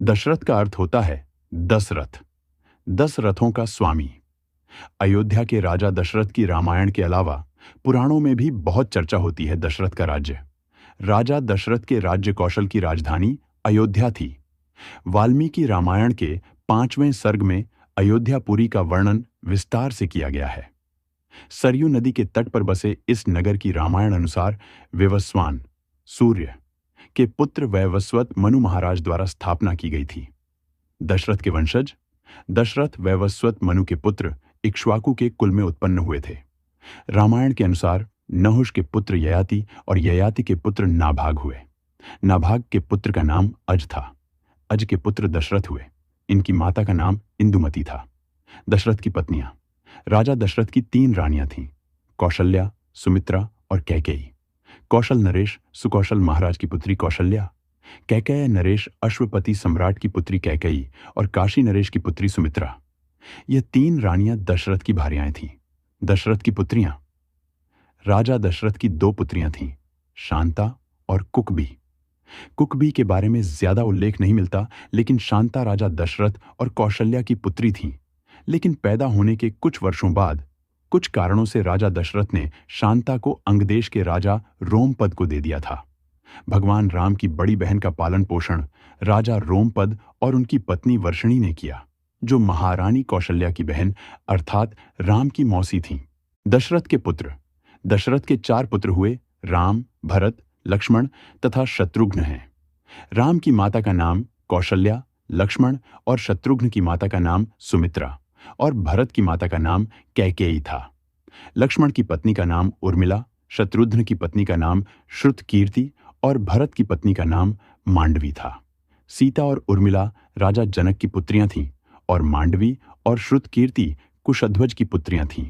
दशरथ का अर्थ होता है 10 रथ, 10 रथों का स्वामी। अयोध्या के राजा दशरथ की रामायण के अलावा पुराणों में भी बहुत चर्चा होती है दशरथ का राज्य। राजा दशरथ के राज्य कौशल की राजधानी अयोध्या थी। वाल्मीकि रामायण के 5वें सर्ग में अयोध्यापुरी का वर्णन विस्तार से किया गया है। सरयू नदी के तट पर बसे इस नगर की रामायण अनुसार विवस्वान, सूर्य के पुत्र वैवस्वत मनु महाराज द्वारा स्थापना की गई थी। दशरथ के वंशज दशरथ वैवस्वत मनु के पुत्र इक्ष्वाकु के कुल में उत्पन्न हुए थे। रामायण के अनुसार नहुष के पुत्र ययाति और ययाति के पुत्र नाभाग हुए। नाभाग के पुत्र का नाम अज था। अज के पुत्र दशरथ हुए। इनकी माता का नाम इंदुमती था। दशरथ की पत्नियां राजा दशरथ की 3 रानियां थीं, कौशल्या, सुमित्रा और कैकेयी। कौशल नरेश सुकौशल महाराज की पुत्री कौशल्या, कैकेय नरेश अश्वपति सम्राट की पुत्री कैकेयी और काशी नरेश की पुत्री सुमित्रा। ये 3 रानियां दशरथ की भार्याएं थीं। दशरथ की पुत्रियां राजा दशरथ की 2 पुत्रियां थीं, शांता और कुकबी। कुकबी के बारे में ज्यादा उल्लेख नहीं मिलता, लेकिन शांता राजा दशरथ और कौशल्या की पुत्री थीं। लेकिन पैदा होने के कुछ वर्षों बाद कुछ कारणों से राजा दशरथ ने शांता को अंगदेश के राजा रोमपद को दे दिया था। भगवान राम की बड़ी बहन का पालन पोषण राजा रोमपद और उनकी पत्नी वर्षणी ने किया, जो महारानी कौशल्या की बहन अर्थात राम की मौसी थीं। दशरथ के पुत्र दशरथ के 4 पुत्र हुए, राम, भरत, लक्ष्मण तथा शत्रुघ्न हैं। राम की माता का नाम कौशल्या, लक्ष्मण और शत्रुघ्न की माता का नाम सुमित्रा और भरत की माता का नाम कैकेयी था। लक्ष्मण की पत्नी का नाम उर्मिला, शत्रुघ्न की पत्नी का नाम श्रुतकीर्ति और भरत की पत्नी का नाम मांडवी था। सीता और उर्मिला राजा जनक की पुत्रियां थीं और मांडवी और श्रुतकीर्ति कुशध्वज की पुत्रियां थीं।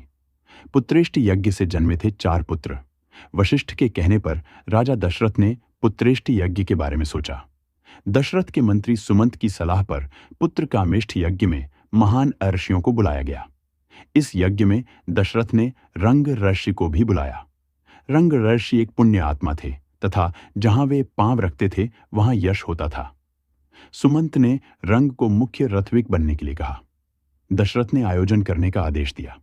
पुत्रेष्टि यज्ञ से जन्मे थे 4 पुत्र। वशिष्ठ के कहने पर राजा दशरथ ने पुत्रेष्टि यज्ञ के बारे में सोचा। दशरथ के मंत्री सुमंत की सलाह पर पुत्र कामेष्ठ यज्ञ में महान अर्षियों को बुलाया गया। इस यज्ञ में दशरथ ने रंग ऋषि को भी बुलाया। रंग ऋषि एक पुण्य आत्मा थे तथा जहां वे पांव रखते थे वहां यश होता था। सुमंत ने रंग को मुख्य रथविक बनने के लिए कहा। दशरथ ने आयोजन करने का आदेश दिया।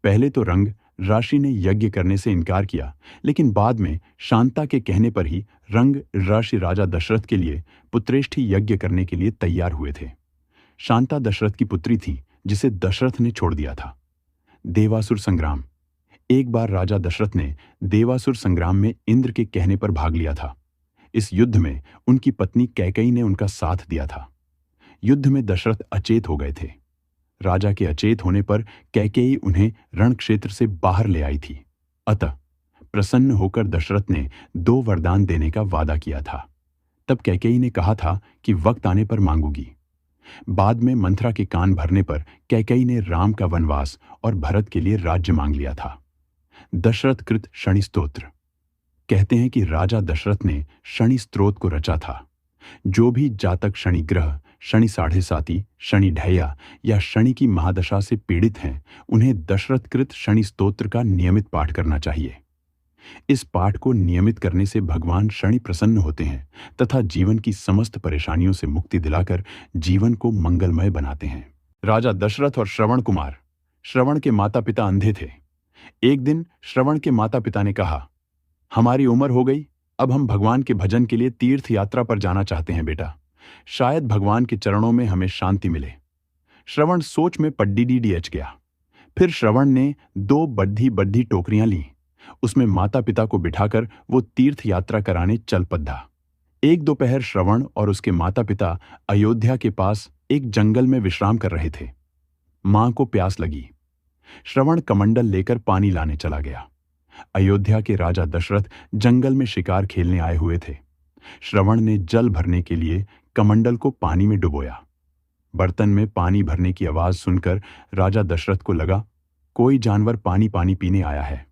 पहले तो रंग ऋषि ने यज्ञ करने से इनकार किया, लेकिन बाद में शांता के कहने पर ही रंग ऋषि राजा दशरथ के लिए पुत्रेष्टि यज्ञ करने के लिए तैयार हुए थे। शांता दशरथ की पुत्री थी, जिसे दशरथ ने छोड़ दिया था। देवासुर संग्राम। एक बार राजा दशरथ ने देवासुर संग्राम में इंद्र के कहने पर भाग लिया था। इस युद्ध में उनकी पत्नी कैकेयी ने उनका साथ दिया था। युद्ध में दशरथ अचेत हो गए थे। राजा के अचेत होने पर कैकेयी उन्हें रण क्षेत्र से बाहर ले आई थी। अतः प्रसन्न होकर दशरथ ने 2 वरदान देने का वादा किया था। तब कैकेयी ने कहा था कि वक्त आने पर मांगूगी। बाद में मंथरा के कान भरने पर कैकेयी ने राम का वनवास और भरत के लिए राज्य मांग लिया था। दशरथ कृत शनि स्तोत्र। कहते हैं कि राजा दशरथ ने शनि स्त्रोत को रचा था। जो भी जातक शनि ग्रह, शनि साढ़े साती, शनि ढैया या शनि की महादशा से पीड़ित हैं, उन्हें दशरथ कृत शनि स्तोत्र का नियमित पाठ करना चाहिए। इस पाठ को नियमित करने से भगवान शनि प्रसन्न होते हैं तथा जीवन की समस्त परेशानियों से मुक्ति दिलाकर जीवन को मंगलमय बनाते हैं। राजा दशरथ और श्रवण कुमार। श्रवण के माता पिता अंधे थे। एक दिन श्रवण के माता पिता ने कहा, हमारी उम्र हो गई, अब हम भगवान के भजन के लिए तीर्थ यात्रा पर जाना चाहते हैं बेटा। शायद भगवान के चरणों में हमें शांति मिले। श्रवण सोच में पड्डीडीडीएच गया। फिर श्रवण ने 2 बड्ढी बड्ढी टोकरियां ली। उसमें माता पिता को बिठाकर वो तीर्थ यात्रा कराने चल पड़ा। एक दोपहर श्रवण और उसके माता पिता अयोध्या के पास एक जंगल में विश्राम कर रहे थे। मां को प्यास लगी। श्रवण कमंडल लेकर पानी लाने चला गया। अयोध्या के राजा दशरथ जंगल में शिकार खेलने आए हुए थे। श्रवण ने जल भरने के लिए कमंडल को पानी में डुबोया। बर्तन में पानी भरने की आवाज सुनकर राजा दशरथ को लगा कोई जानवर पानी पीने आया है।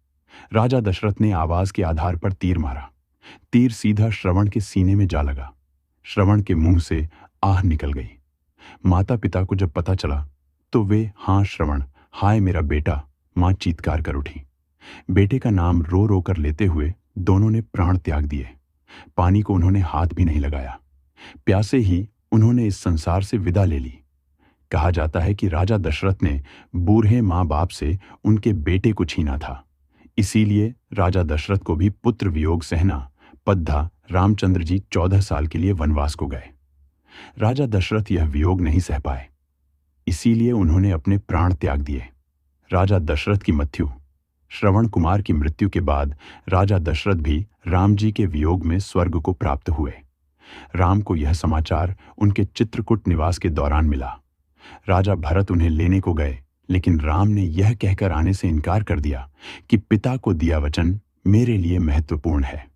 राजा दशरथ ने आवाज के आधार पर तीर मारा। तीर सीधा श्रवण के सीने में जा लगा। श्रवण के मुंह से आह निकल गई। माता पिता को जब पता चला तो वे, हाँ श्रवण, हाय मेरा बेटा, मां चीत्कार कर उठी। बेटे का नाम रो रो कर लेते हुए दोनों ने प्राण त्याग दिए। पानी को उन्होंने हाथ भी नहीं लगाया। प्यासे ही उन्होंने इस संसार से विदा ले ली। कहा जाता है कि राजा दशरथ ने बूढ़े माँ बाप से उनके बेटे को छीना था। इसीलिए राजा दशरथ को भी पुत्र वियोग सहना पद्धा रामचंद्र जी 14 साल के लिए वनवास को गए। राजा दशरथ यह वियोग नहीं सह पाए, इसीलिए उन्होंने अपने प्राण त्याग दिए। राजा दशरथ की मृत्यु, श्रवण कुमार की मृत्यु के बाद राजा दशरथ भी राम जी के वियोग में स्वर्ग को प्राप्त हुए। राम को यह समाचार उनके चित्रकूट निवास के दौरान मिला। राजा भरत उन्हें लेने को गए, लेकिन राम ने यह कहकर आने से इनकार कर दिया कि पिता को दिया वचन मेरे लिए महत्वपूर्ण है।